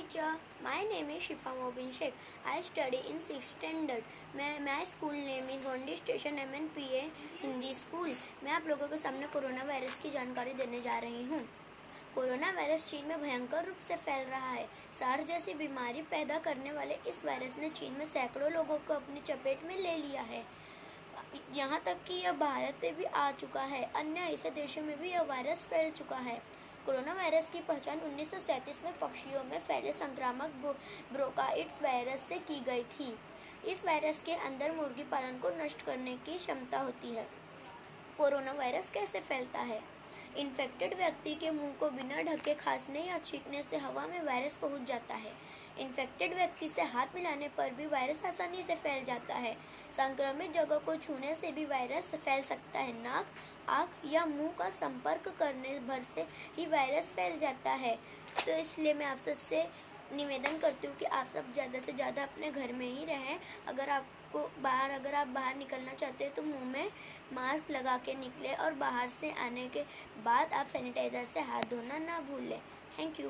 teacher, my name is Shifa Mobin Sheikh. I study in 6th standard. My school name is Gondi Station MNPA Hindi school. मैं आप लोगों के सामने corona virus की जानकारी देने जा रही हूँ। कोरोना वायरस चीन में भयंकर रूप से फैल रहा है। सार्स जैसी बीमारी पैदा करने वाले इस वायरस ने चीन में सैकड़ों लोगों को अपनी चपेट में ले लिया है। यहाँ तक कि यह भारत में भी आ चुका है। अन्य ऐसे देशों में भी यह वायरस फैल चुका है। कोरोना वायरस की पहचान 1937 में पक्षियों में फैले संक्रामक ब्रोंकाइटिस वायरस से की गई थी। इस वायरस के अंदर मुर्गी पालन को नष्ट करने की क्षमता होती है। कोरोना वायरस कैसे फैलता है? इन्फेक्टेड व्यक्ति के मुंह को बिना ढके खांसने या छींकने से हवा में वायरस पहुंच जाता है। इन्फेक्टेड व्यक्ति से हाथ मिलाने पर भी वायरस आसानी से फैल जाता है। संक्रमित जगह को छूने से भी वायरस फैल सकता है। नाक, आँख या मुंह का संपर्क करने भर से ही वायरस फैल जाता है। तो इसलिए मैं आप सबसे निवेदन करती हूँ कि आप सब ज़्यादा से ज़्यादा अपने घर में ही रहें। अगर आप बाहर निकलना चाहते हैं तो मुंह में मास्क लगा के निकले और बाहर से आने के बाद आप सैनिटाइज़र से हाथ धोना ना भूलें। Thank you.